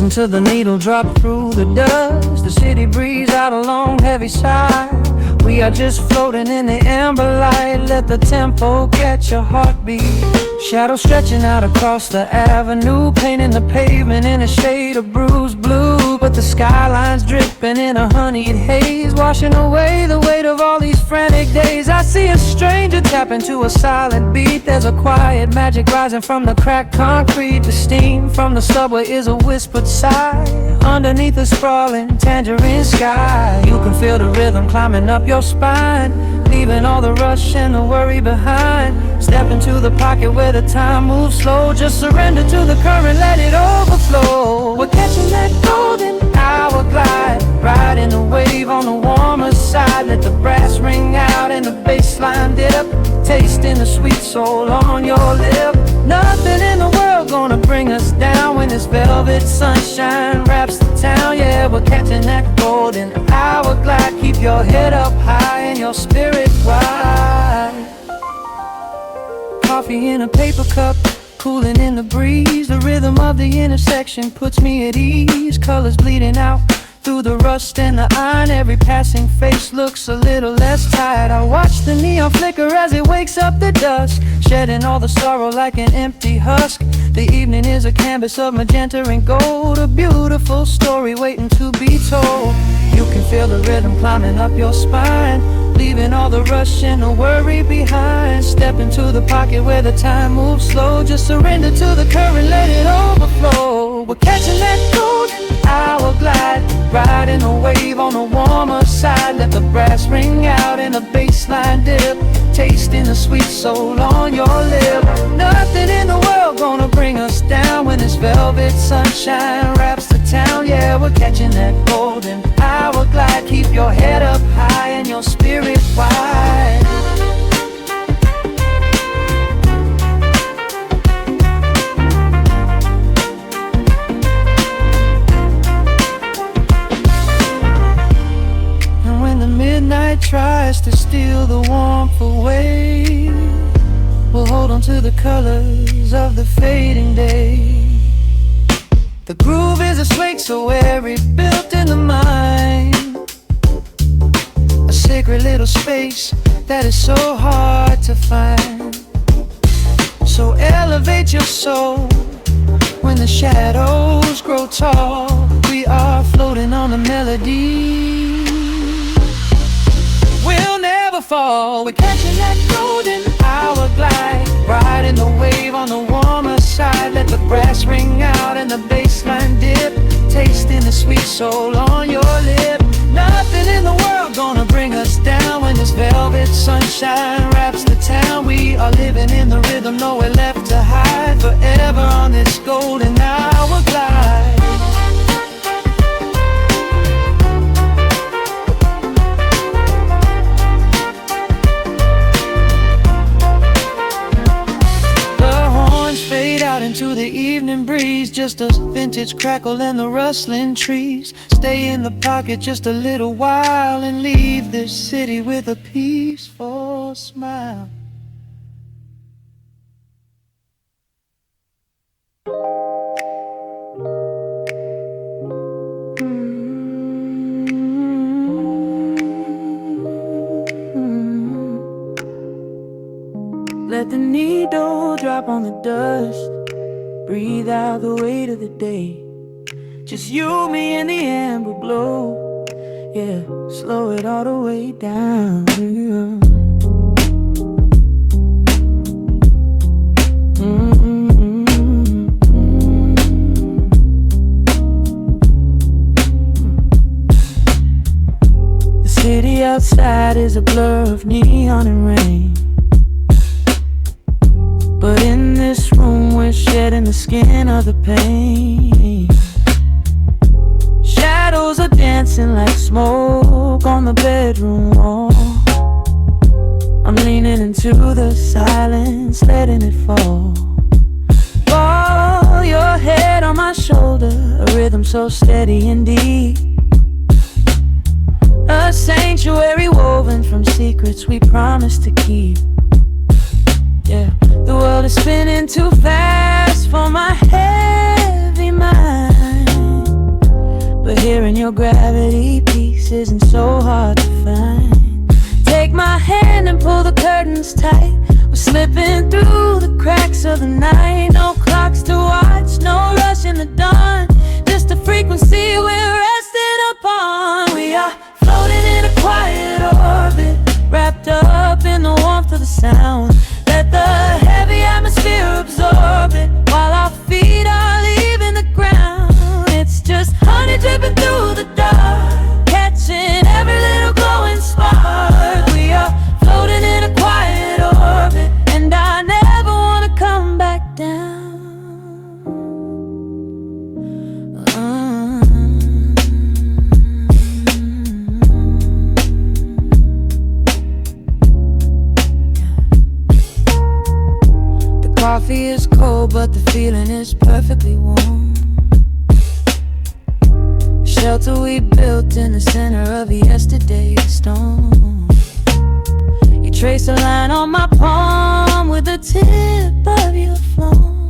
Listen to the needle drop through the dust. The city breeze out a long heavy sigh. We are just floating in the amber light. Let the tempo catch your heartbeat. Shadows stretching out across the avenue, painting the pavement in a shade of bruised blue. But the skyline's dripping in a honeyed haze, washing away the weight of all these frantic days. I see a stranger tap into a silent beat. There's a quiet magic rising from the cracked concrete. The steam from the subway is a whispered sigh underneath the sprawling tangerine sky. You can feel the rhythm climbing up your spine, leaving all the rush and the worry behind. Step into the pocket where the time moves slow. Just surrender to the current, let it overflow. We're catching that golden hour glide, riding the wave on the warmer side. Let the brass ring out and the bass line dip, tasting the sweet soul on your lip. Nothing in the world gonna bring us down when this velvet sunshine wraps the town. Yeah, we're catching that golden hour glide. Keep your head up high and your spirit wide. Coffee in a paper cup, cooling in the breeze. The rhythm of the intersection puts me at ease. Colors bleeding out through the rust and the iron. Every passing face looks a little less tired. I watch the neon flicker as it wakes up the dusk, shedding all the sorrow like an empty husk. The evening is a canvas of magenta and gold, a beautiful story waiting to be told. You can feel the rhythm climbing up your spine, leaving all the rush and the worry behind. Step into the pocket where the time moves slow. Just surrender to the current, let it overflow. We're catching that golden hour glide, riding a wave on the warmer side. Let the brass ring out and the bass line dip, tasting the sweet soul on your lip. Nothing in the world gonna bring us down when this velvet sunshine wraps the town. Yeah, we're catching that golden hour glide. Keep your head up high and your spirit wide. And when the midnight tries to steal the warmth away, we'll hold on to the colors of the fading day. The groove is a swing so airy, built in the mind, a sacred little space that is so hard to find. So elevate your soul when the shadows grow tall. We are floating on the melody, we'll never fall. We're catching that golden hour glide, riding the wave on the warmer side. Let the brass ring out and the bass line dip, tasting the sweet soul on your lip. Nothing in the world gonna bring us down when this velvet sunshine wraps the town. We are living in the rhythm, nowhere left to hide, forever on this golden hour glide. Into the evening breeze, just a vintage crackle and the rustling trees. Stay in the pocket just a little while and leave this city with a peaceful smile. Let the needle drop on the dust, breathe out the weight of the day. Just you, me, and the amber glow. Yeah, slow it all the way down. The city outside is a blur of neon and rain, but in this room we're shedding the skin of the pain. Shadows are dancing like smoke on the bedroom wall. I'm leaning into the silence, letting it fall. Fall your head on my shoulder, a rhythm so steady and deep, a sanctuary woven from secrets we promised to keep. Yeah, the world is spinning too fast for my heavy mind. when your gravity piece isn't so hard to find. Take my hand and pull the curtains tight. We're slipping through the cracks of the night. No clocks to watch, no rush in the dawn. Just a frequency we're resting upon. We are floating in a quiet orbit, wrapped up in the warmth of the sound. Let the heavy atmosphere absorb it, while our feet are leaving the ground. It's just honey dripping through the dark, catching every little glowing spark. We are floating in a quiet orbit, and I never wanna come back down. Coffee is cold, but the feeling is perfectly warm. Shelter we built in the center of yesterday's storm. You trace a line on my palm with the tip of your phone,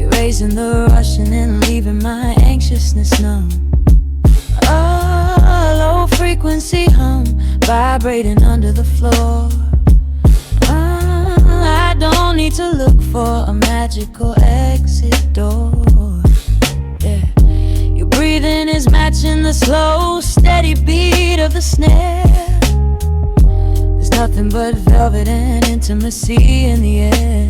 erasing the rush and then leaving my anxiousness numb. A low frequency hum vibrating under the floor. I don't need to look for a magical exit door. Yeah, your breathing is matching the slow, steady beat of the snare. There's nothing but velvet and intimacy in the air.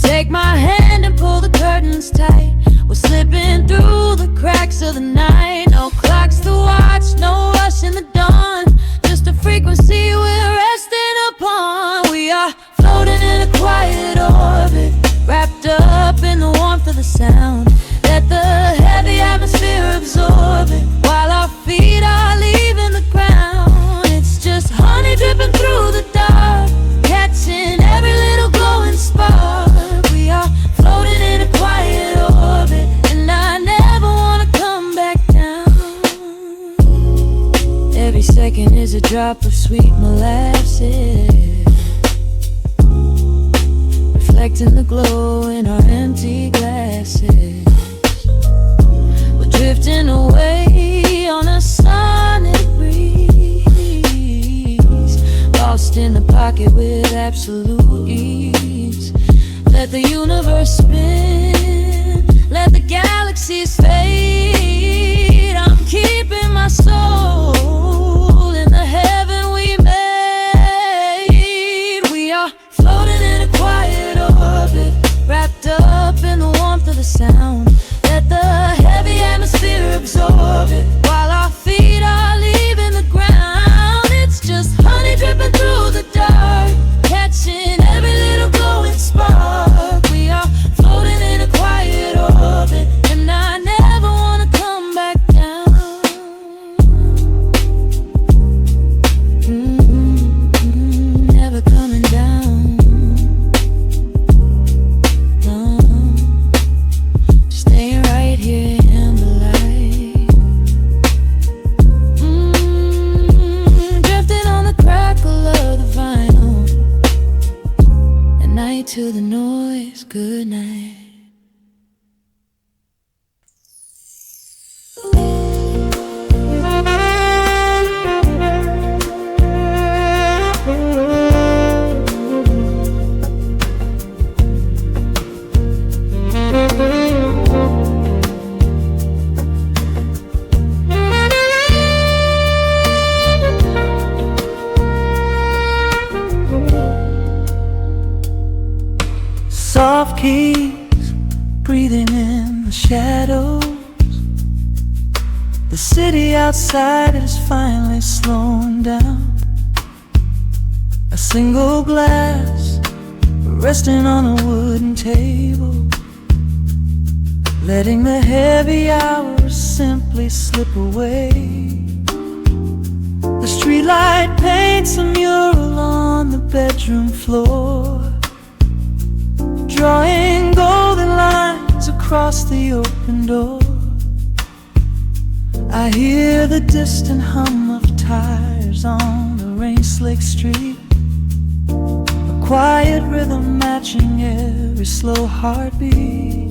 Take my hand and pull the curtains tight. We're slipping through the cracks of the night. No clocks to watch, no rush in the dawn. Just a frequency we're resting upon. We are floating in a quiet orbit, wrapped up in the warmth of the sound. Let the heavy atmosphere absorb it, while our feet are leaving the ground. It's just honey dripping through the dark, catching every little glowing spark. We are floating in a quiet orbit, and I never wanna come back down. Every second is a drop of sweet molasses, reflecting the glow in our empty glasses. We're drifting away on a sonic breeze, lost in the pocket with absolute ease. Let the universe spin, let the galaxies fade. I'm keeping my soul in the heaven we made. We are floating in a quiet orbit, wrapped up in the warmth of the sound. Let the heavy atmosphere absorb it, while our feet are leaving the ground. It's just honey dripping through the dark, catching every little glowing spark. We are floating in a quiet orbit, and I never wanna come back down. Never coming down. Staying right here in the light. Drifting on the crackle of the vinyl. At night to the noise, good night. Soft keys breathing in the shadows. The city outside is finally slowing down. A single glass resting on a wooden table, letting the heavy hours simply slip away. The streetlight paints a mural on the bedroom floor, drawing golden lines across the open door. I hear the distant hum of tires on the rain-slicked street, a quiet rhythm matching every slow heartbeat.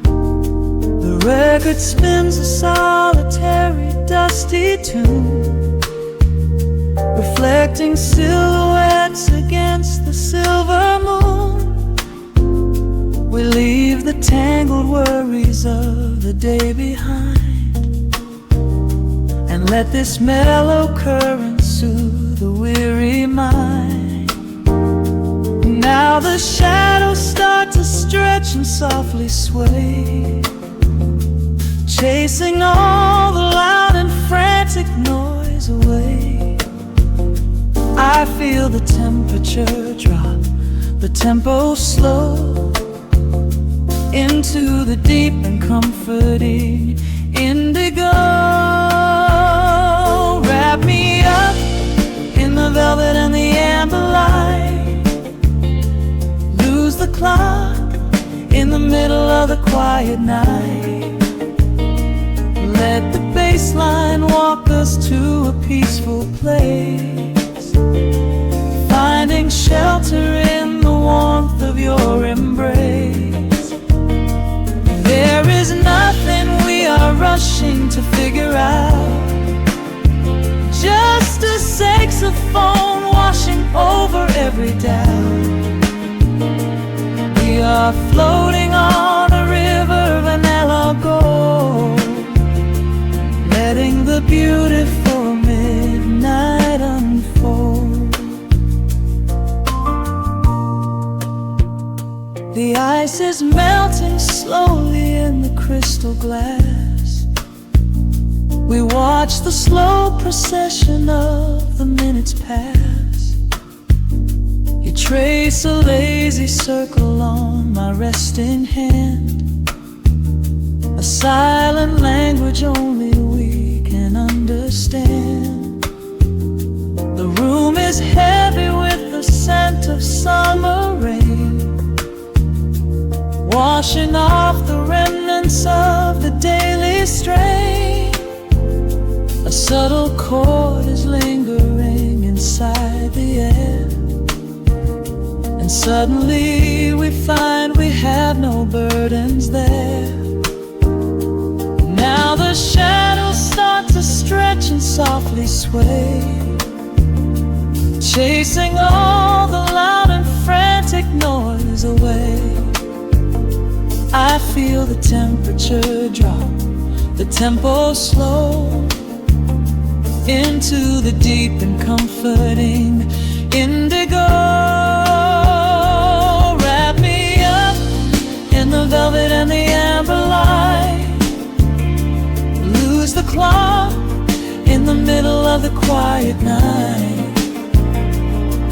The The record spins a solitary, dusty tune, reflecting silhouettes against the silver moon. We leave the tangled worries of the day behind, and let this mellow current soothe the weary mind. Now the shadows start to stretch and softly sway, chasing all the loud and frantic noise away. I feel the temperature drop, the tempo slow, into the deep and comforting indigo. Wrap me up in the velvet and the amber light, lose the clock in the middle of the quiet night. Let the bass line walk us to a peaceful place, finding shelter in the warmth of your embrace. There is nothing we are rushing to figure out, just a saxophone washing over every doubt. We are floating on a river vanilla gold, letting the beautiful midnight unfold. The ice is melting slowly in the crystal glass. We watch the slow procession of the minutes pass. You trace a lazy circle on my resting hand, a silent language only we can understand. The room is heavy with the scent of summer rain, washing off the remnants of the daily strain. A subtle chord is lingering inside the air, and suddenly we find we have no burdens there. Now the shadows start to stretch and softly sway, chasing all the loud and frantic noise away. I feel the temperature drop, the tempo slow, into the deep and comforting indigo. Wrap me up in the velvet and the amber light, lose the clock in the middle of the quiet night.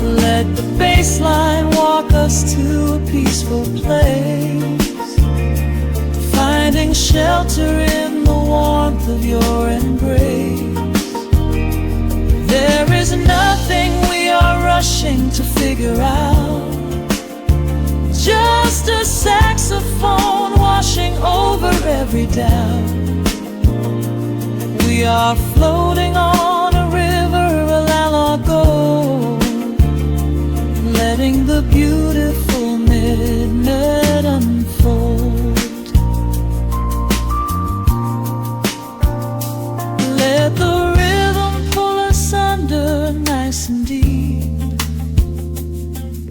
Let the bass line walk us to a peaceful place, finding shelter in the warmth of your embrace. There is nothing we are rushing to figure out, just a saxophone washing over every doubt. We are floating on a river, a la gold, letting the beautiful midnight unfold. Let the rhythm pull us under nice and deep,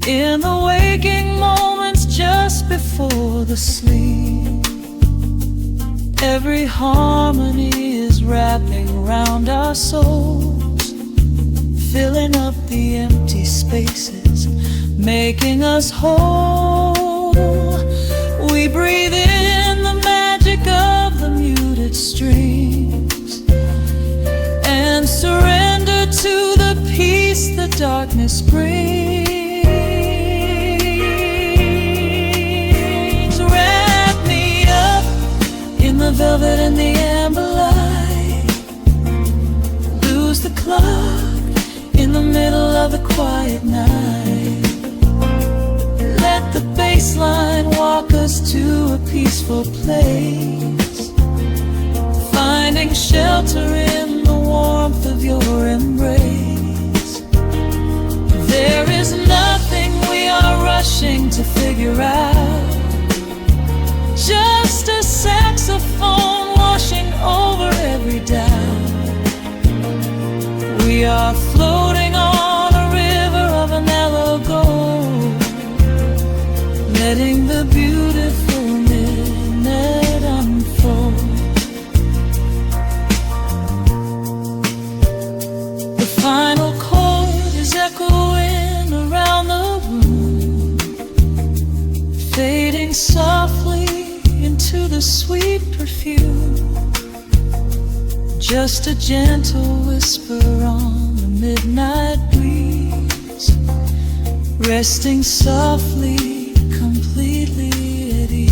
in the waking moments just before the sleep. Every harmony is wrapping around our souls, filling up the empty spaces, making us whole. We breathe in the magic of the muted strings, and surrender to the peace the darkness brings. Wrap me up in the velvet and the amber light, lose the clock in the middle of the quiet night. Let the bass line walk us to a peaceful place, finding shelter in the warmth of your embrace. There is nothing we are rushing to figure out, just a saxophone just a gentle whisper on the midnight breeze, resting softly, completely at ease.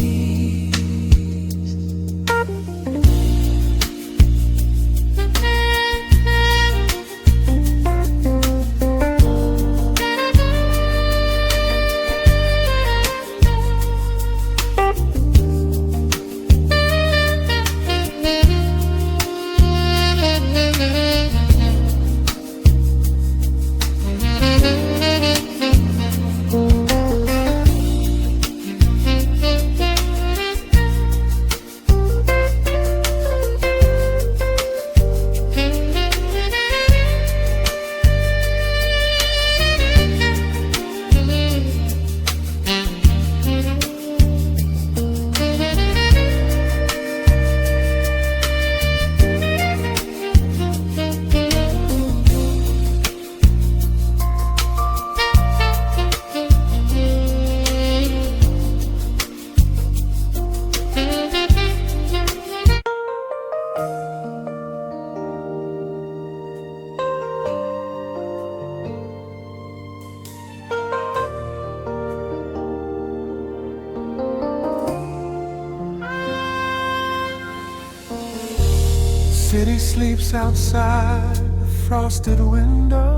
City sleeps outside the frosted window.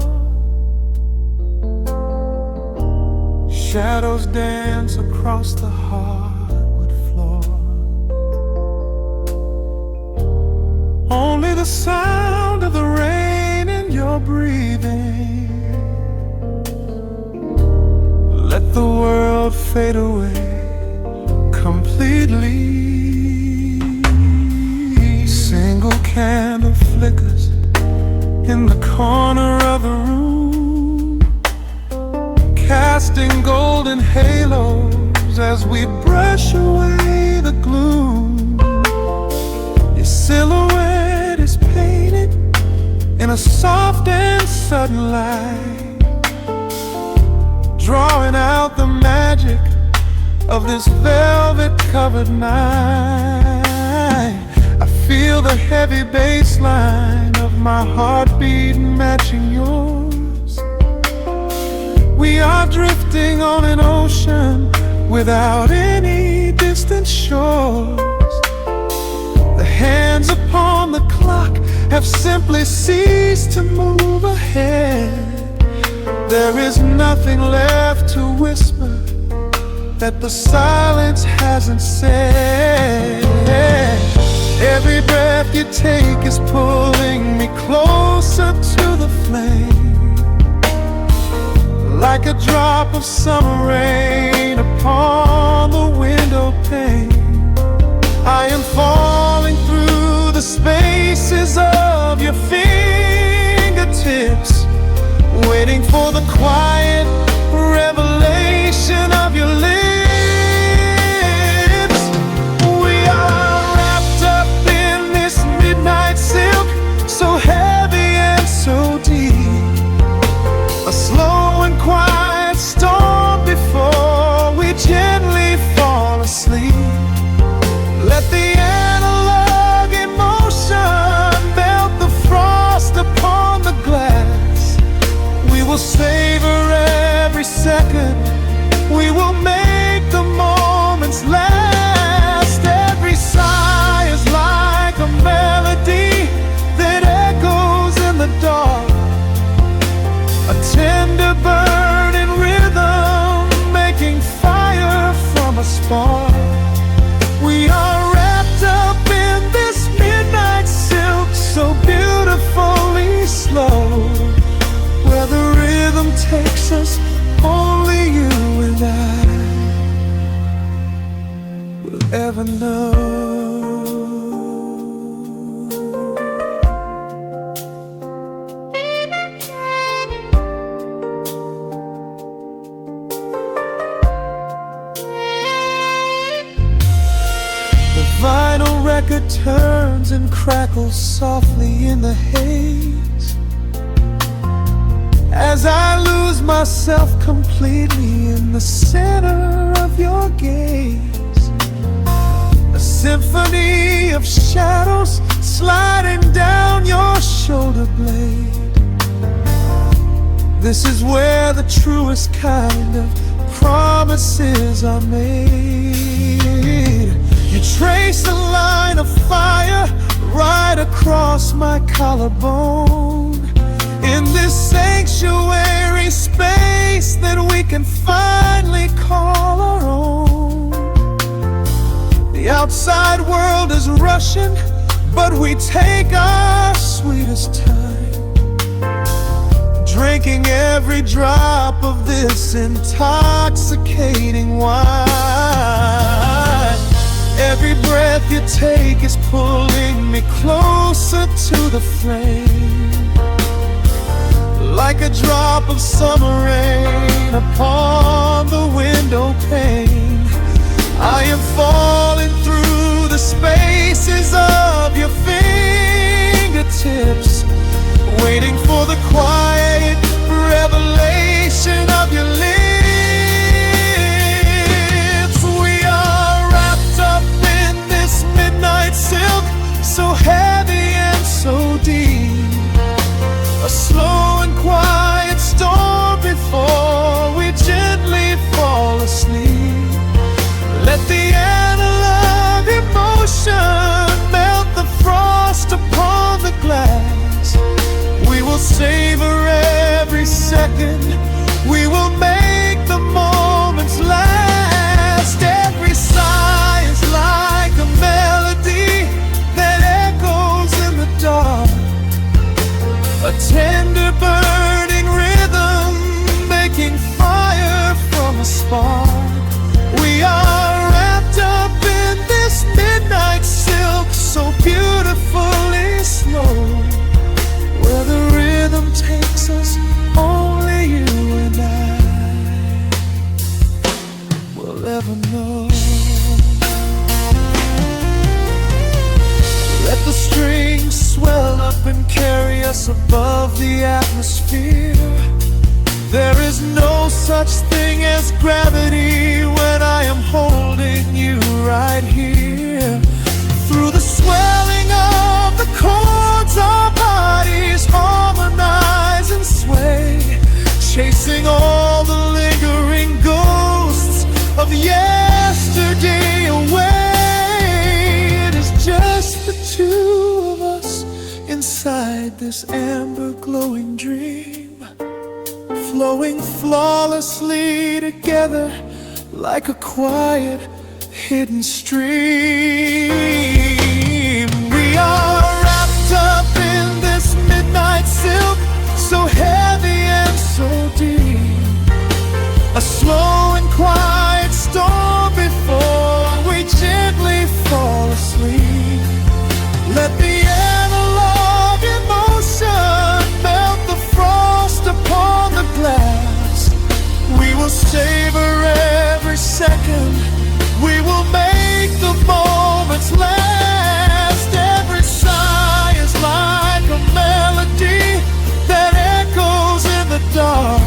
Shadows dance across the hardwood floor. Only the sound of the rain in your breathing. Let the world fade away completely. Single candle flickers in the corner of the room, casting golden halos as we brush away the gloom. Your silhouette is painted in a soft and sudden light, drawing out the magic of this velvet-covered night. I feel the heavy bass line of my heartbeat matching yours. We are drifting on an ocean without any distant shores. The hands upon the clock have simply ceased to move ahead. There is nothing left to whisper that the silence hasn't said. Every breath you take is pulling me closer to the flame, like a drop of summer rain upon the window pane. I am falling through the spaces of your fingertips, waiting for the quiet revelation of your lips. So heavy and so deep, a slow and quiet storm before we gently fall asleep. Let the analog emotion melt the frost upon the glass. We will savor every second, we will make the moments last. Every sigh is like a melody that echoes in the dark, a tender burning rhythm making fire from a spark. We are wrapped up in this midnight silk, so beautifully slow, where the rhythm takes us, only you and I will ever know. Vinyl record turns and crackles softly in the haze, as I lose myself completely in the center of your gaze. a symphony of shadows sliding down your shoulder blade. This is where the truest kind of promises are made. You trace a line of fire right across my collarbone. In this sanctuary space that we can finally call our own. The outside world is rushing, but we take our sweetest time, drinking every drop of this intoxicating wine. Every breath you take is pulling me closer to the flame, like a drop of summer rain upon the window pane. I am falling through the spaces of your fingertips, waiting for the quiet revelation of your lips. We are wrapped up in this midnight silk, so heavy and so deep, a slow and quiet storm before we gently fall asleep. Let the analog emotion melt the frost upon the glass. We will savor every second, we will make the moments last. Every sigh is like a melody that echoes in the dark, a tender burning rhythm making fire from a spark. We are wrapped up in this midnight silk, so beautifully slow, where the rhythm takes us, only you and I will ever know. Let the strings swell up and carry us above the atmosphere. There is no such thing as gravity when I am holding you right here. Through the swelling of the chords, our bodies harmonize and sway, chasing all the lingering ghosts of yesterday away. It is just the two of us inside this amber glowing dream, flowing flawlessly together like a quiet hidden stream. We are wrapped up in this midnight silk, so heavy and so deep, a slow and quiet storm before we gently fall asleep. Let the analog emotion melt the frost upon the glass. We will savor every second, we will make the moments last. Every sigh is like a melody that echoes in the dark,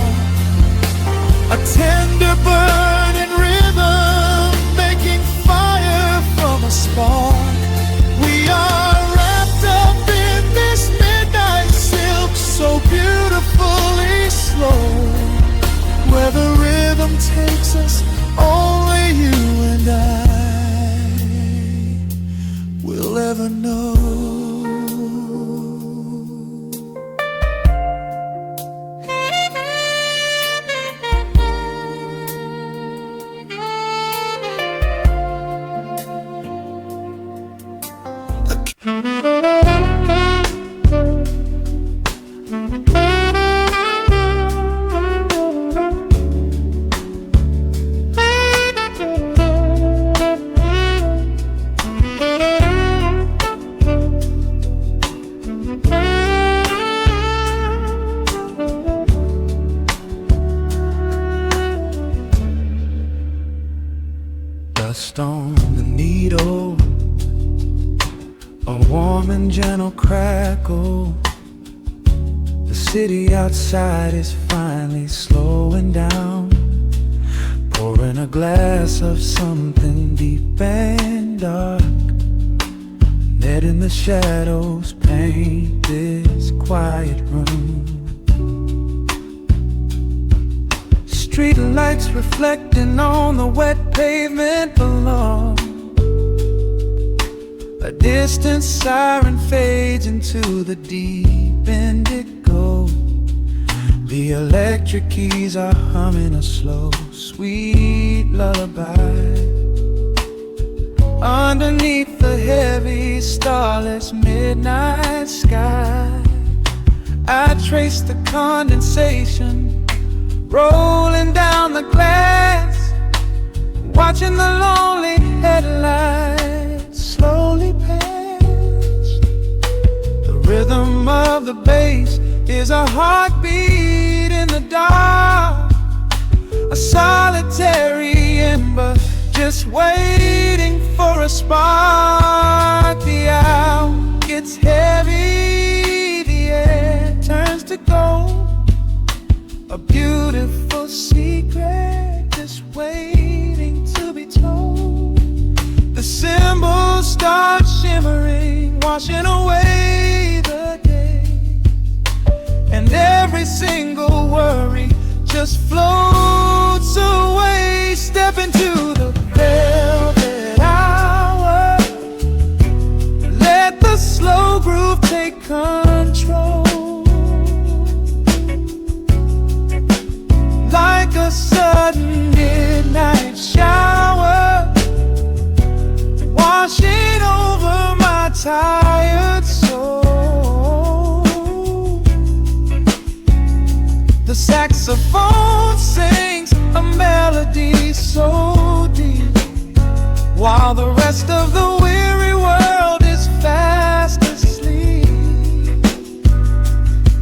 a tender burning rhythm making fire from a spark. We are wrapped up in this midnight silk, so beautifully slow, where the rhythm takes us, only you and I will ever know. Dust on the needle, a warm and gentle crackle. The city outside is finally slowing down, pouring a glass of something deep and and dark. Net in the shadows paint this quiet room. Street lights reflecting on the wet pavement below. A distant siren fades into the deep indigo. The electric keys are humming a slow, sweet lullaby. Underneath the heavy, starless midnight sky, I trace the condensation rolling down the glass, watching the lonely headlights slowly pass. The rhythm of the bass is a heartbeat in the dark, a solitary ember just waiting for a spark. The hour gets heavy, the air turns to gold. A beautiful secret just waiting to be told. The cymbals start shimmering, washing away the day, and every single worry just floats away. Step into the velvet hour, let the slow groove take control. Like a sudden midnight shower, washing over my tired soul. The saxophone sings a melody so deep, while the rest of the weary world is fast asleep.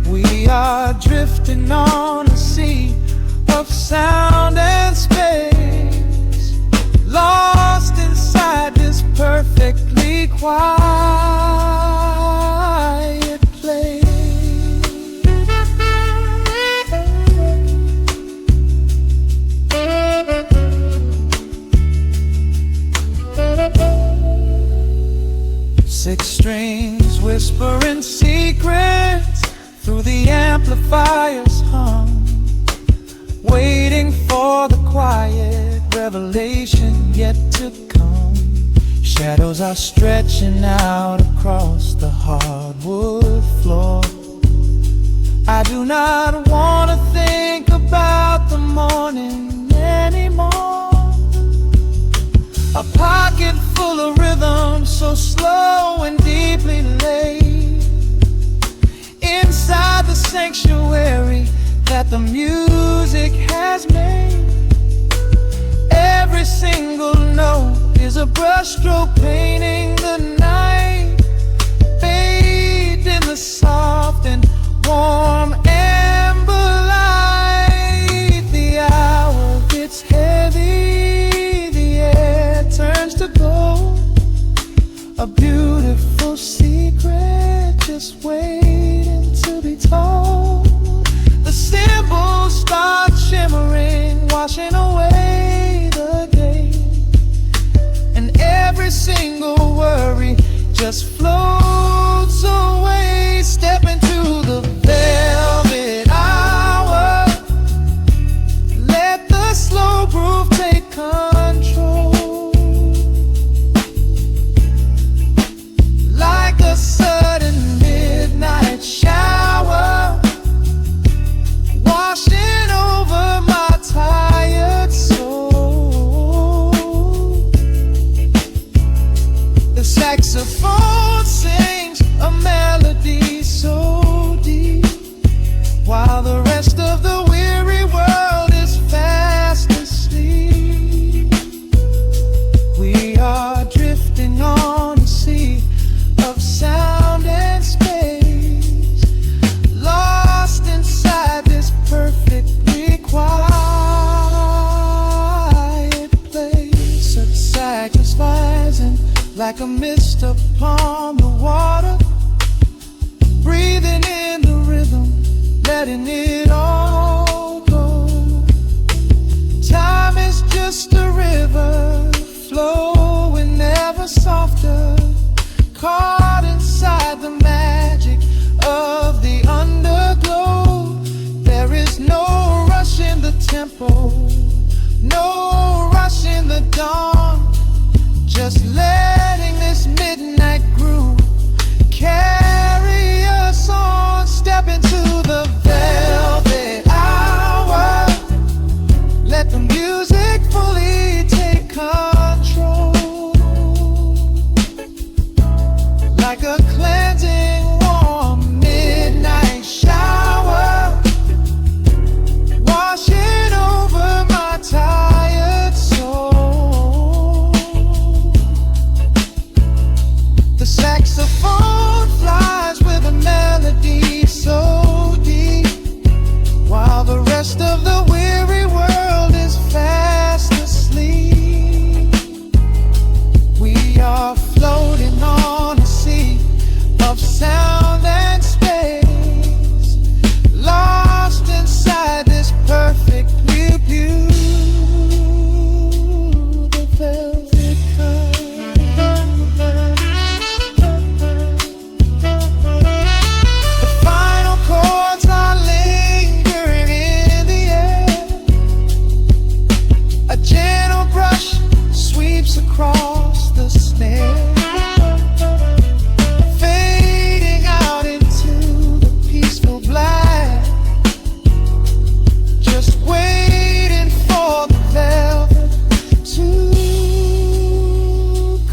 We are drifting on a sea of sound and space, lost inside this perfectly quiet place. Six strings whispering secrets through the amplifier's hum, waiting for the quiet revelation yet to come. Shadows are stretching out across the hardwood floor. I do not want to think about the morning anymore. A pocket full of rhythm, so slow and deeply laid, inside the sanctuary that the music has made. Every single note is a brushstroke painting the night, bathed in the soft and warm amber light. The hour gets heavy, the air turns to gold. A beautiful secret just waiting to be told. The cymbals start shimmering, washing away the day, and every single worry just floats away. Step into the velvet hour, let the slow groove take control. Like a sudden midnight shower, washing over my tired soul. The saxophone sings a melody so deep, while the rest of the weary world is fast asleep. We are drifting on a sea of sound and space, lost inside this perfectly quiet place. A sacrificing like a mist upon the water, breathing in the rhythm, letting it all go. Time is just a river flowing, never Most of the weary world is fast asleep. We are floating on a sea of sound and space, lost inside this perfect view. The velvet curve, the final chords are lingering in the air. A gentle brush sweeps across the snare, fading out into the peaceful black. Just waiting for the velvet to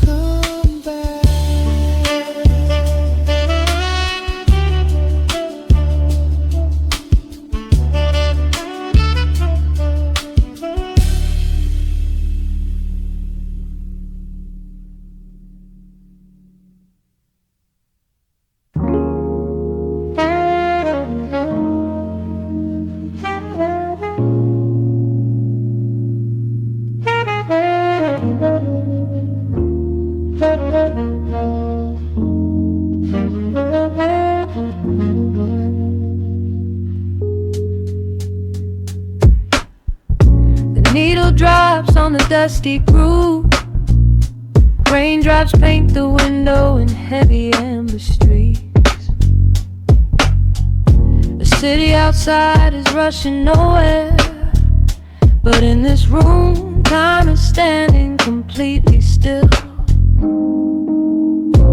come back. The needle drops on the dusty groove. Raindrops paint the window in heavy amber streaks. The city outside is rushing nowhere, but in this room, time is standing completely still.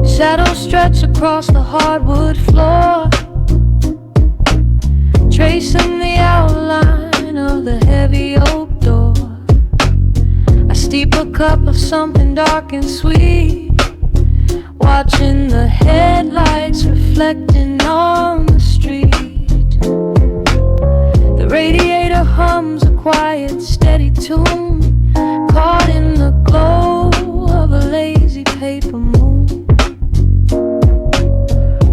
Shadows stretch across the hardwood floor, tracing the outline of the heavy oak door. I steep a cup of something dark and sweet, watching the headlights reflecting on the street. The radiator hums a quiet, steady tune, caught in the glow of a lazy paper moon.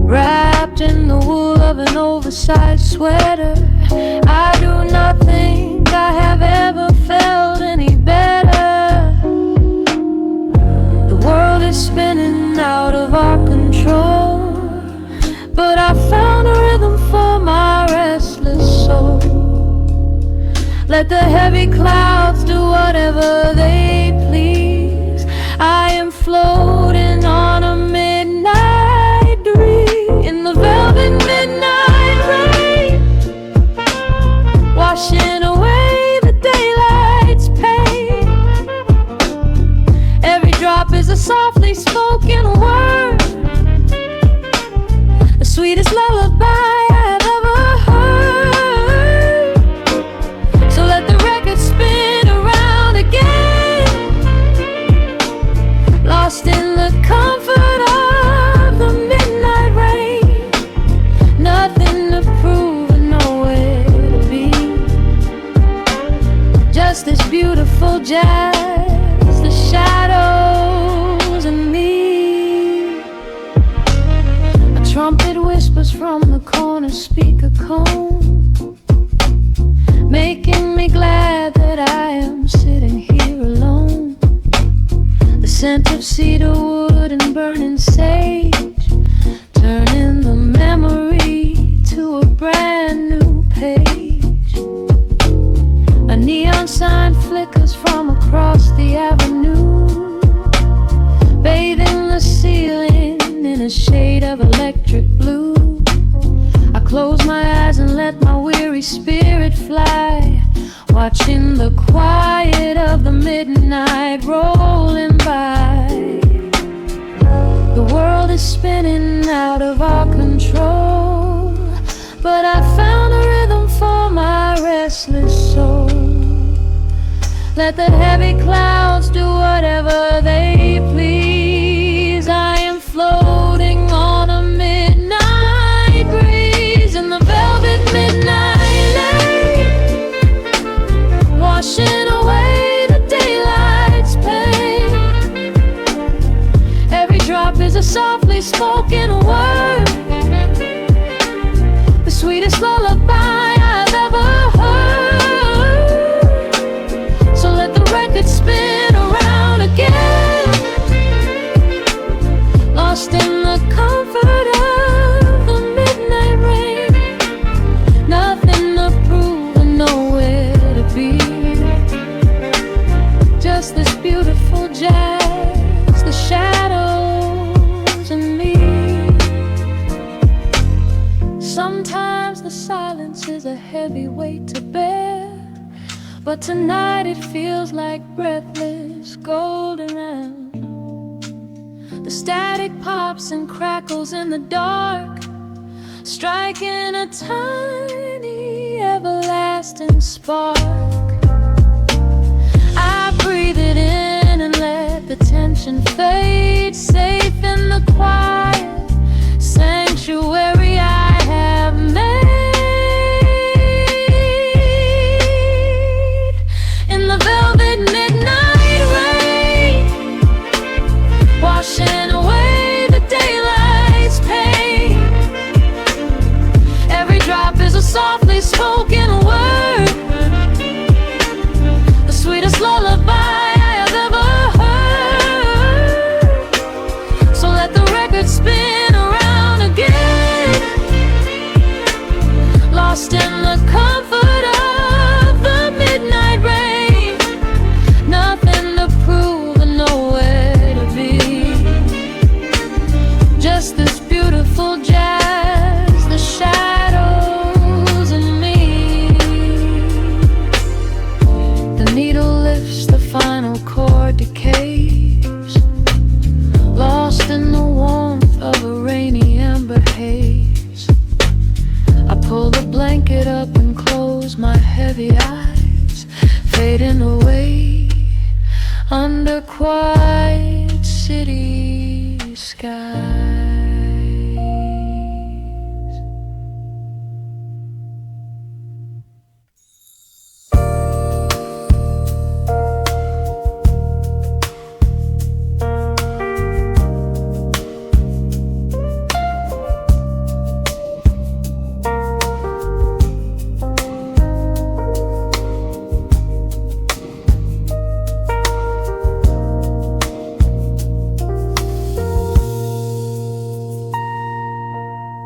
Wrapped in the wool of an oversized sweater, I do not think I have ever felt any better. The world is spinning out of our control, but I found a rhythm for my restless soul. Let the heavy clouds do whatever they please. I am floating on a midnight breeze in the velvet midnight rain, washing away the daylight's pain. Every drop is a softly spoken word, the sweetest lullaby I've ever heard. So let the record spin around again, lost in the comfort of the midnight rain. Nothing to prove and nowhere to be, just this beautiful jazz, the shadows and me. A trumpet whispers from the corner speaker cone, making me glad that I am sitting here alone. The scent of cedar wood and burning sage, turning the memory to a brand new page. A neon sign flickers from across the avenue, bathing the ceiling in a shade of electric blue. I close my eyes and let my weary spirit fly, watching the quiet of the midnight rolling by. The world is spinning out of our control, but I found a rhythm for my restless soul. Let the heavy clouds do whatever they please. I am floating on a midnight breeze in the velvet midnight lane, washing away the daylight's pain. Every drop is a softly spoken word, the sweetest lullaby I've ever heard. heavy weight to bear. But tonight it feels like breathless golden air. The static pops and crackles in the dark, striking a tiny everlasting spark. I breathe it in and let the tension fade, safe in the quiet sanctuary I have made. In the velvet midnight rain, washing away the daylight's pain. Every drop is a softly spoken word, the sweetest lullaby I have ever heard. So let the record spin around again, lost in the comfort of the midnight rain. Nothing to prove and nowhere to be, just this beautiful jazz, the shadows and me. The needle lifts, the final chord decays, lost in the warmth of a rainy amber haze. I pull the blanket up and close my heavy eyes, fading away under quiet city skies.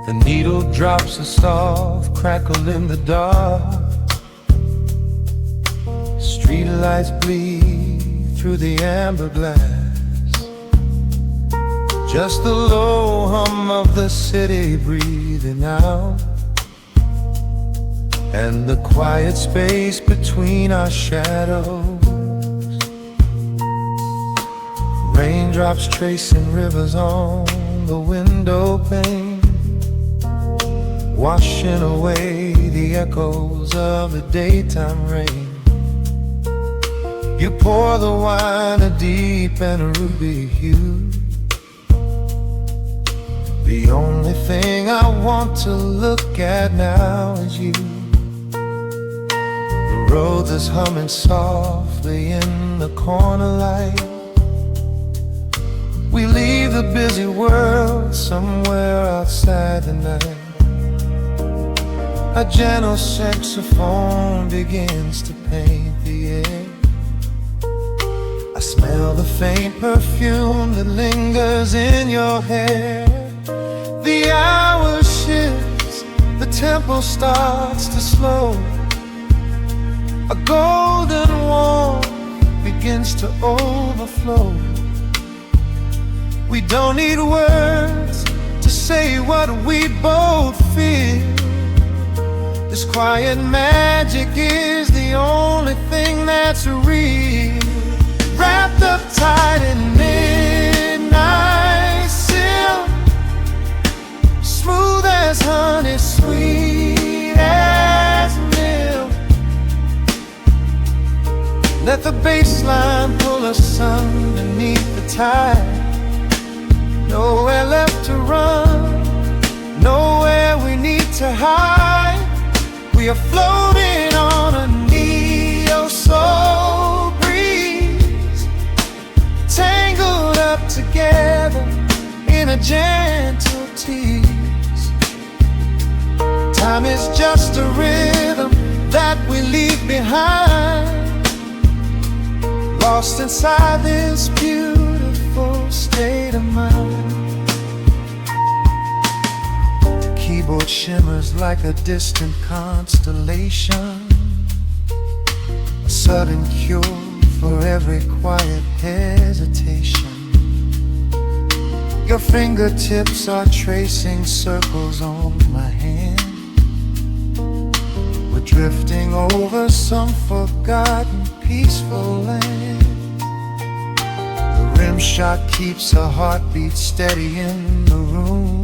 The needle drops a soft crackle in the dark. Street lights bleed through the amber glass. Just the low hum of the city breathing out, and the quiet space between our shadows. Raindrops tracing rivers on the window pane, washing away the echoes of the daytime rain. You pour the wine a deep and a ruby hue. The only thing I want to look at now is you. The road is humming softly in the corner light. We leave the busy world somewhere outside the night. A gentle saxophone begins to paint the air. I smell the faint perfume that lingers in your hair. The hour shifts, the tempo starts to slow. A golden warmth begins to overflow. We don't need words to say what we both feel. This quiet magic is the only thing that's real. Wrapped up tight in midnight silk, smooth as honey, sweet as milk. Let the bass line pull us underneath the tide. Nowhere left to run, nowhere we need to hide. We are floating on a neo-soul breeze, tangled up together in a gentle tease. Time is just a rhythm that we leave behind, lost inside this beautiful state of mind. The keyboard shimmers like a distant constellation, a sudden cure for every quiet hesitation. Your fingertips are tracing circles on my hand. drifting over some forgotten peaceful land. The rim shot keeps a heartbeat steady in the room,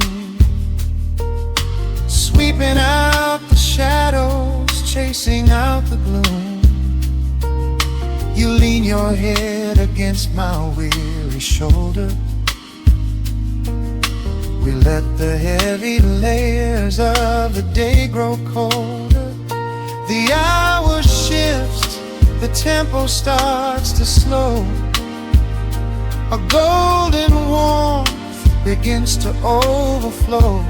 sweeping out the shadows, chasing out the gloom. You lean your head against my weary shoulder. We let the heavy layers of the day grow colder. The hour shifts, the tempo starts to slow. A golden warmth begins to overflow.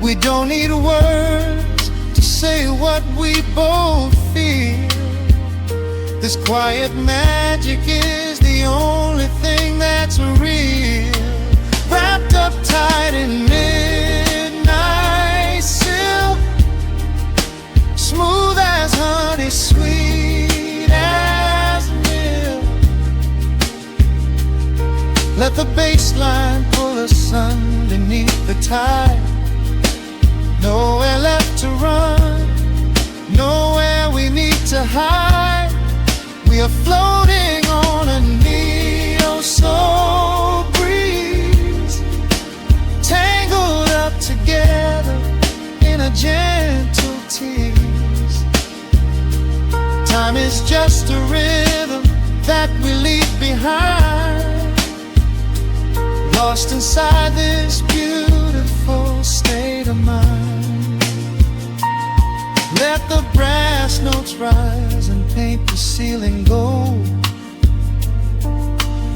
We don't need words to say what we both feel. This quiet magic is the only thing that's real. Wrapped up tight in midnight silk, smooth as honey, sweet as milk. Let the bass line pull us underneath the tide. Nowhere left to run, nowhere we need to hide. We are floating on a neo-soul breeze, tangled up together in a gentle tease. Time is just a rhythm that we leave behind, lost inside this beautiful state of mind. Let the brass notes rise and paint the ceiling gold.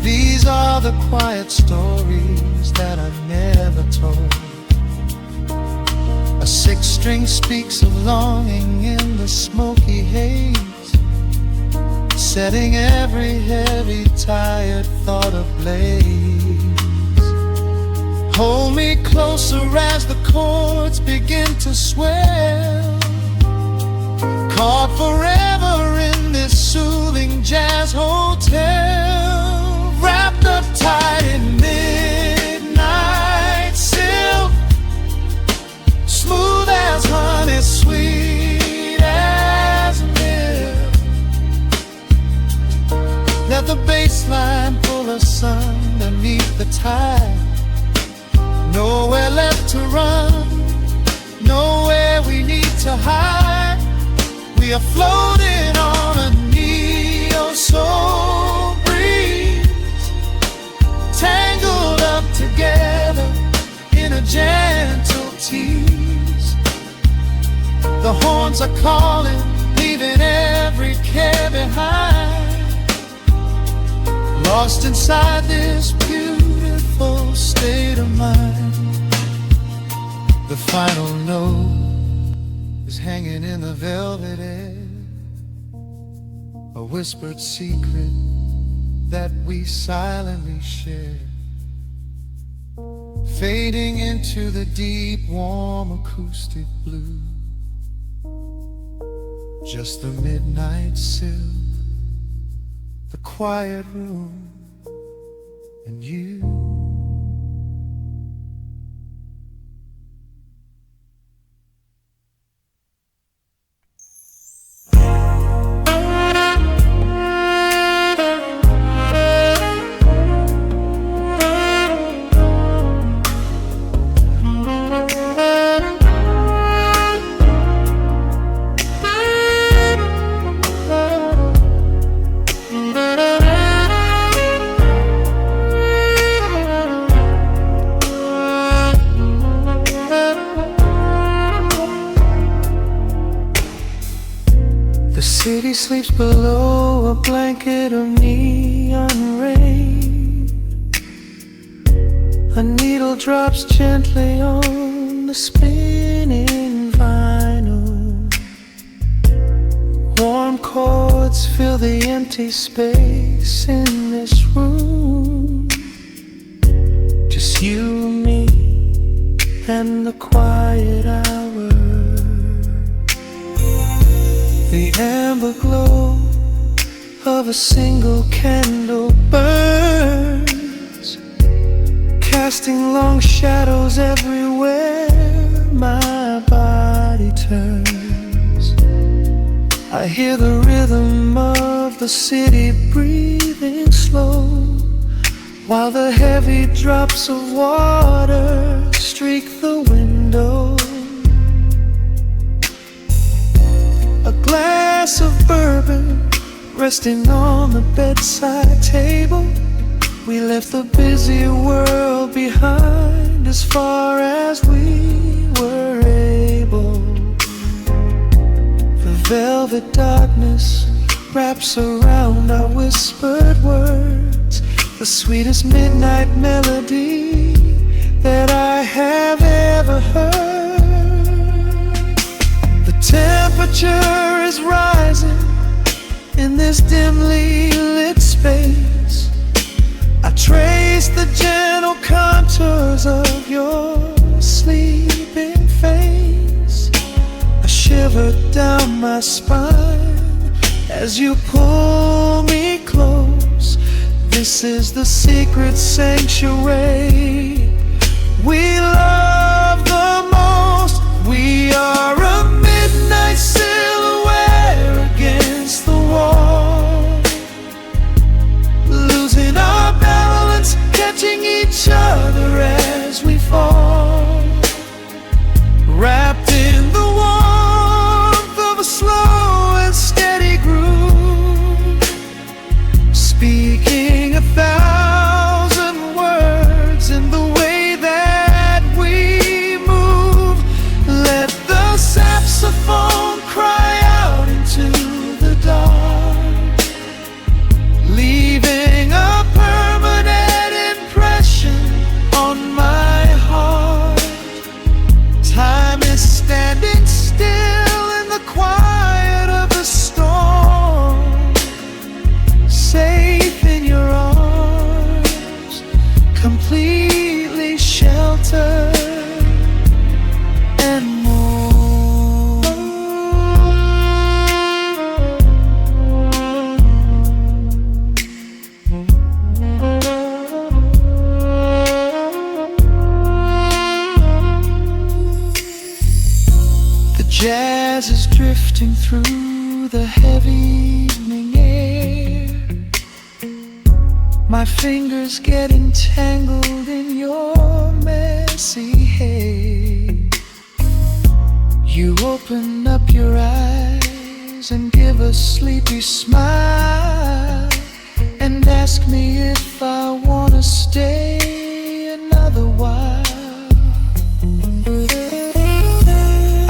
These are the quiet stories that I never told. A sixth string speaks of longing in the smoky haze, setting every heavy, tired thought ablaze. Hold me closer as the chords begin to swell, caught forever in this soothing jazz hotel. Wrapped up tight in midnight silk, smooth as honey, sweet as milk. Let the bass line pull us underneath the tide. Nowhere left to run, nowhere we need to hide. We are floating on a neo-soul breeze, tangled up together in a gentle tease. The horns are calling, leaving every care behind, lost inside this beautiful state of mind. The final note is hanging in the velvet air, a whispered secret that we silently share, fading into the deep, warm acoustic blue. Just the midnight silk, the quiet room, and you. The city sleeps below a blanket of neon rain. A needle drops gently on the spinning vinyl. Warm chords fill the empty space in this room. Just you and me and the quiet hour. The amber glow of a single candle burns, casting long shadows everywhere my body turns. I hear the rhythm of the city breathing slow, while the heavy drops of water streak the window. A glass of bourbon resting on the bedside table. We left the busy world behind as far as we were able. The velvet darkness wraps around our whispered words, the sweetest midnight melody that I have ever heard. The temperature is rising in this dimly lit space. I trace the gentle contours of your sleeping face. A shiver down my spine as you pull me close. This is the secret sanctuary we love the most. We are a midnight silhouette against the wall, losing our balance, catching each other as we fall, wrapped in the warmth of a slow and steady groove, speaking 1,000 words in the way that we move. Let the saxophone cry out into the dark, leaving a permanent impression on my heart. Time is standing still in the quiet of the storm, safe in your arms, completely sheltered and more. The jazz is drifting through the heavy evening air. My fingers get entangled in your messy hair. You open up your eyes and give a sleepy smile, and ask me if I wanna stay another while.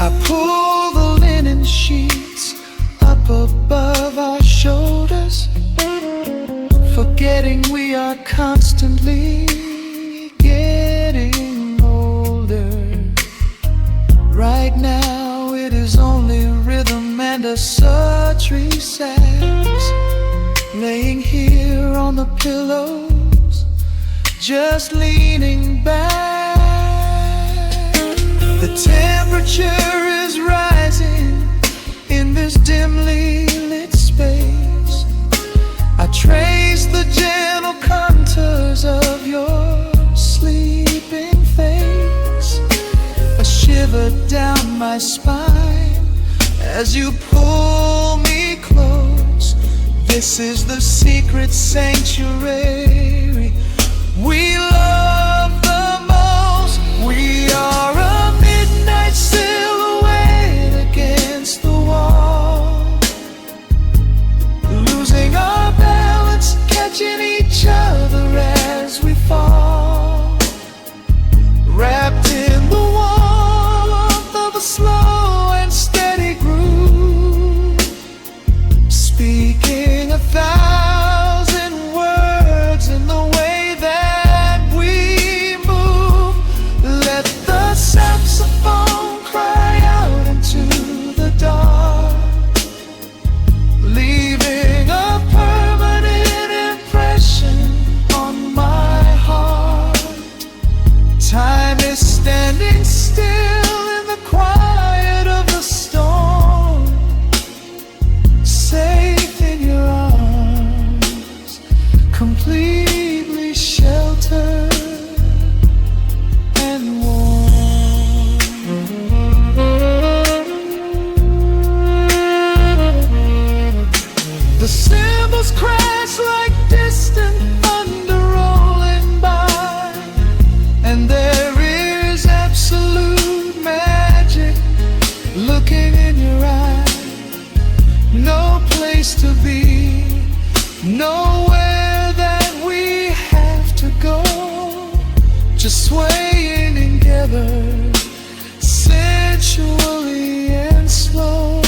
I pull the linen sheets up above our shoulders, forgetting we are constantly getting older. Right now it is only rhythm and a sultry sax, laying here on the pillows, just leaning back. The temperature is rising in this dimly lit space. I trace the gentle contours of your sleeping face. A shiver down my spine as you pull me close. This is the secret sanctuary we love the most. We are a midnight silhouette against the wall, losing our balance, catching each other as we fall, wrapped in the warmth of a slow and steady groove, speaking 1,000 words in the way that The cymbals crash like distant thunder rolling by, and there is absolute magic looking in your eyes. No place to be, nowhere that we have to go, just swaying together, sensually and slow.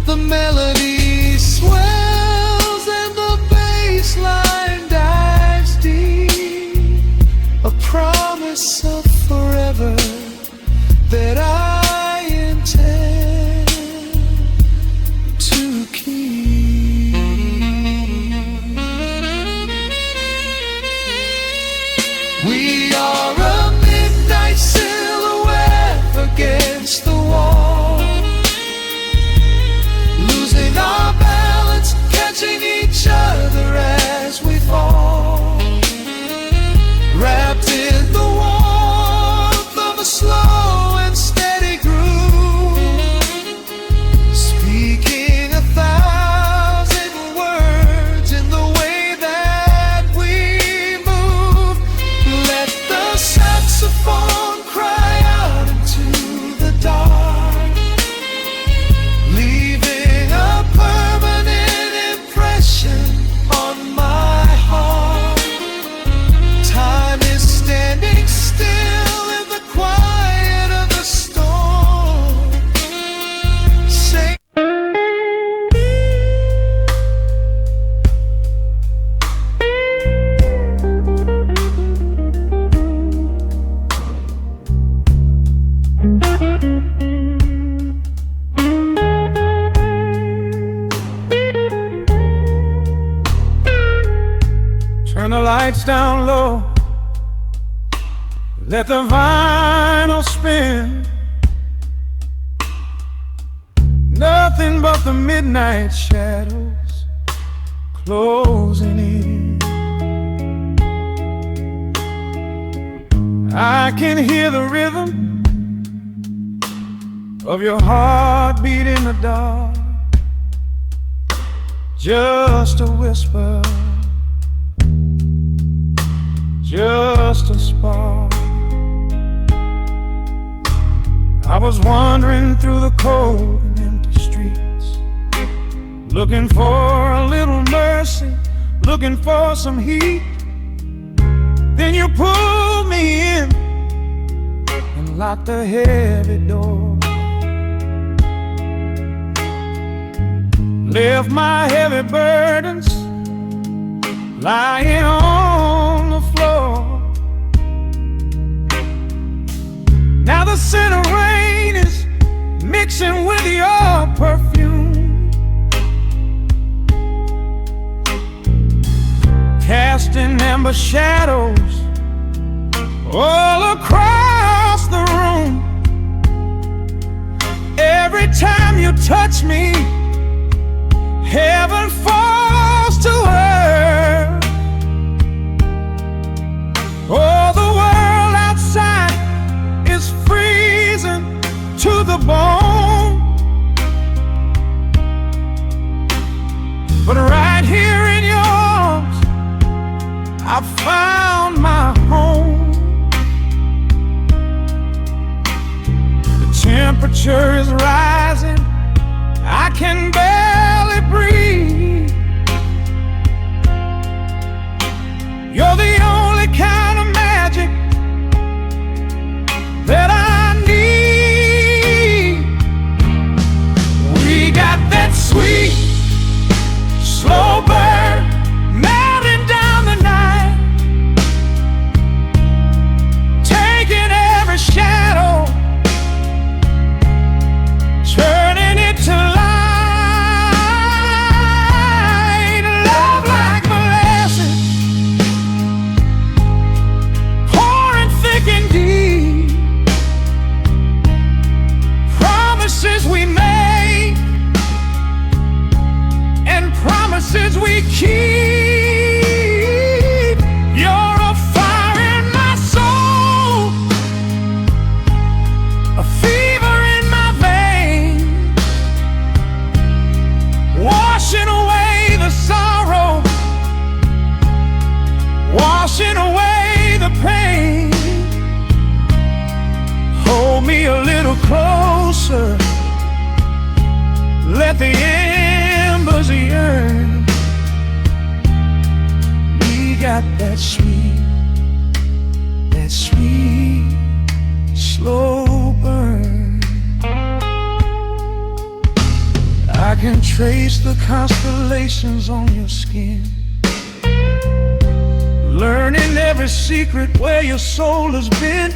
The melody swells and the bass line dives deep, a promise of forever that I intend to keep. We are a midnight silhouette against the wall, losing our balance, catching each other as we fall, wrapped in the warmth of a slow and steady groove, speaking 1,000 words in the way that we move. Let the saxophone cry out into the dark, leaving a permanent impression on my heart. Time is standing still in the quiet of the storm. Say turn the lights down low, let the vinyl spin. Nothing but the midnight shadows closing in. I can hear the rhythm of your heartbeat in the dark, just a whisper, just a spark. I was wandering through the cold and empty streets, looking for a little mercy, looking for some heat. Then you pulled me in and locked the heavy door, left my heavy burdens lying on the floor. Now the scent of rain is mixing with your perfume, casting amber shadows all across the room. Every time you touch me, heaven falls to earth. Oh, the world outside is freezing to the bone, but right here in your arms I found my home. The temperature is rising, I can barely breathe. You're the only kind of magic that I need. We got that sweet, slow burn melting down the night, taking every shadow, turning it to light. Love like molasses, pouring thick and deep. Promises we make and promises we keep. You're a fire in my soul, a fever in my veins, washing away the embers yearn. We got that sweet, slow burn. I can trace the constellations on your skin, learning every secret where your soul has been.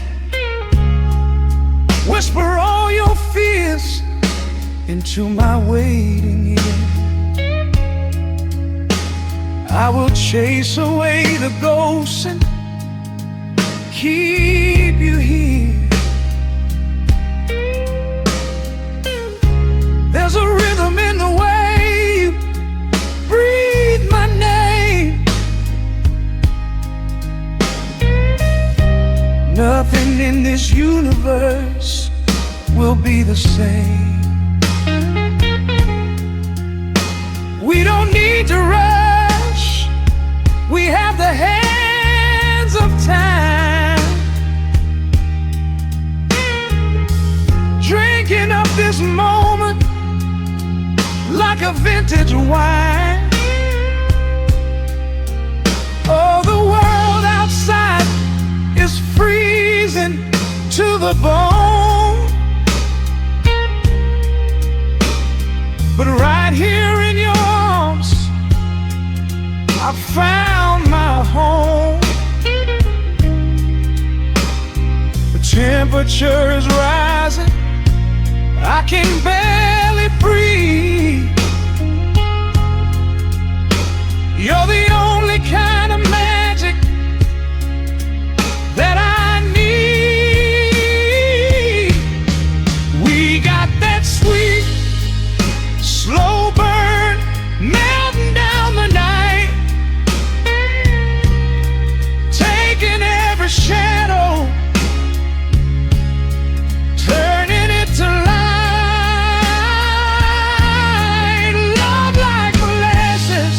Whisper all your fears into my waiting ear. I will chase away the ghosts and keep you here. There's a rhythm in the way you breathe my name. Nothing in this universe will be the same. We don't need to rush. We have the hands of time, drinking up this moment like a vintage wine. Oh, the world outside is freezing to the bone, but right here in your arms I found my home. The temperature is rising, I can barely breathe. You're the only kind of magic that I need. We got that sweet, slow burn melting down the night, taking every shadow, turning it to light. Love like molasses,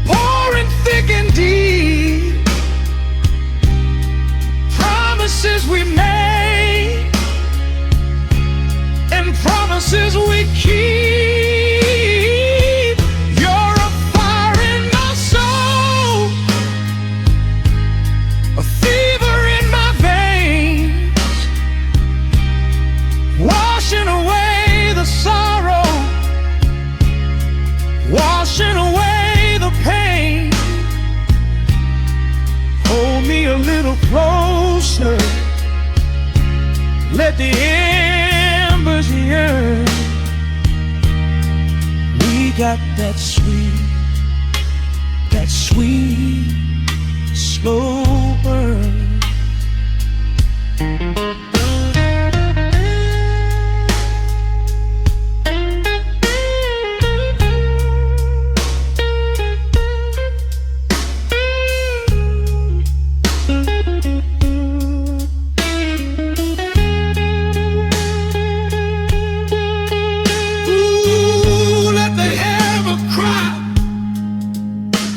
pouring thick and deep. Promises we made and promises we keep. You're a fire in my soul, a fever in my veins, washing away the sorrow, washing away the pain. Hold me a little closer, let the embers yearn. We got that sweet, slow burn.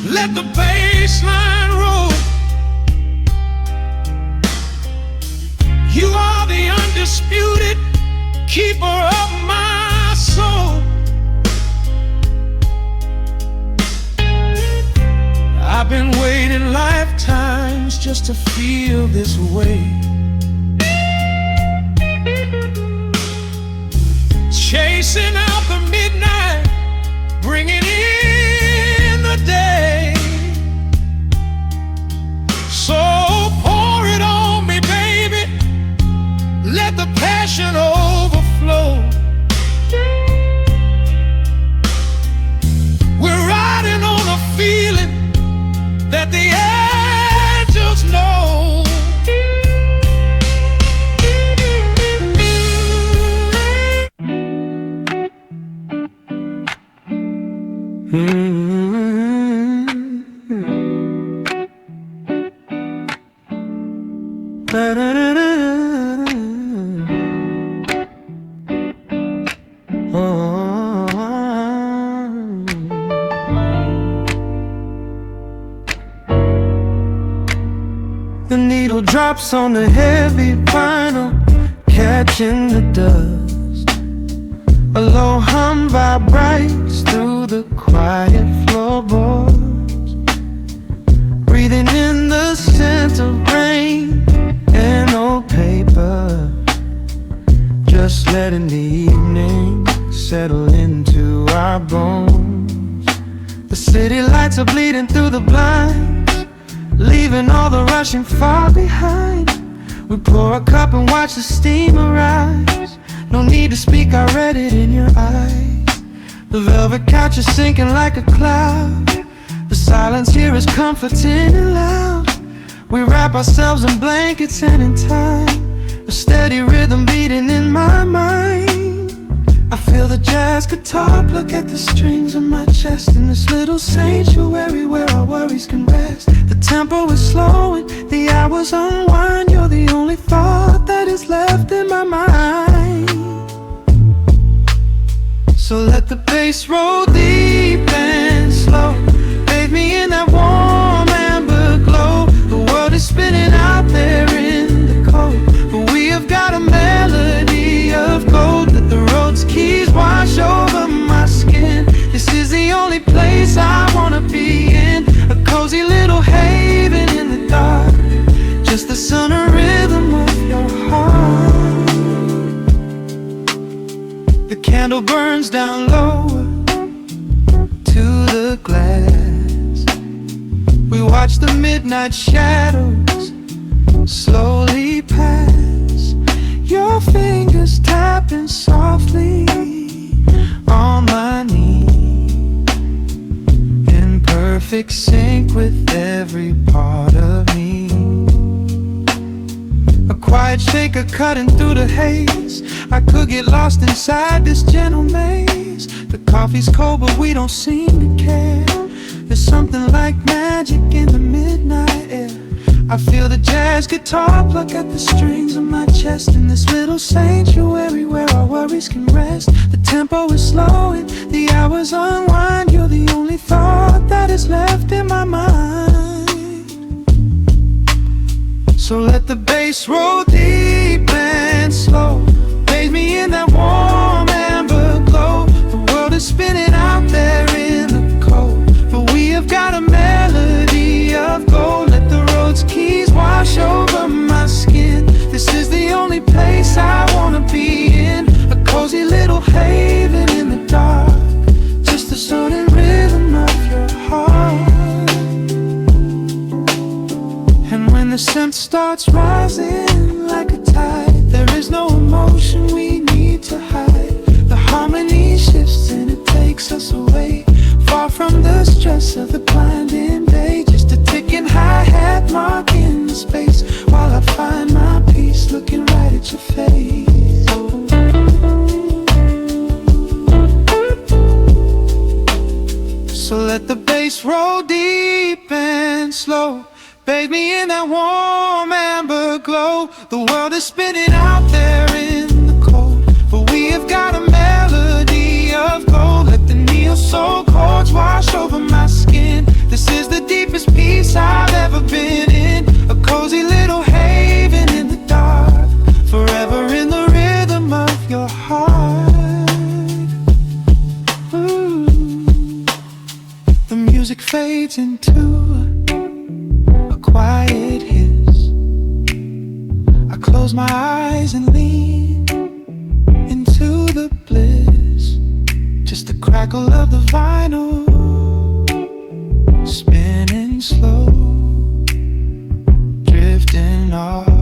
Let the bass line roll. You are the undisputed keeper of my soul. I've been waiting lifetimes just to feel this way, chasing out the midnight, bringing in the day. So pour it on me, baby, let the passion overflow. We're riding on a feeling that the angels know. The needle drops on the heavy vinyl, catching the dust. A low hum vibrates through the quiet floorboards, breathing in the scent of rain and old paper, just letting the evening settle into our bones. The city lights are bleeding through the blinds, leaving all the rushing far behind. We pour a cup and watch the steamer rise. No need to speak, I read it in your eyes. The velvet couch is sinking like a cloud. The silence here is comforting and loud. We wrap ourselves in blankets and in time, a steady rhythm beating in my mind. I feel the jazz guitar pluck at the strings of my chest, in this little sanctuary where our worries can rest. The tempo is slowing, the hours unwind. You're the only thought that is left in my mind. So let the bass roll deep and slow, bathe me in that warm amber glow. The world is spinning out there in the cold, but we have got a melody of gold. Let the road's keys wash over my skin. This is the only place I wanna be in, a cozy little haven in the dark, just the sun and rhythm of your heart. The candle burns down lower to the glass. We watch the midnight shadows slowly pass. Your fingers tapping softly on my knee, in perfect sync with every part of me. A quiet shaker cutting through the haze. I could get lost inside this gentle maze. The coffee's cold but we don't seem to care. There's something like magic in the midnight air. I feel the jazz guitar pluck at the strings of my chest, in this little sanctuary where our worries can rest. The tempo is slowing, the hours unwind. You're the only thought that is left in my mind. So let the bass roll deep and slow, bathe me in that warm amber glow. The world is spinning out there in the cold, but we have got a melody of gold. Let the road's keys wash over my skin. This is the only place I wanna be in, a cozy little haven in the dark, just the sound and rhythm of your heart. And when the scent starts rising like a tide, there is no emotion we need to hide. The harmony shifts and it takes us away, far from the stress of the blinding day. Just a ticking hi-hat marking the space, while I find my peace looking right at your face. So let the bass roll deep and slow, bathe me in that warm amber glow. The world is spinning out there in the cold, but we have got a melody of gold. Let the neo soul chords wash over my skin. This is the deepest peace I've ever been in, a cozy little haven in the dark, forever in the rhythm of your heart. Ooh. The music fades into a quiet hiss. I close my eyes and lean into the bliss, just the crackle of the vinyl spinning slow, drifting off.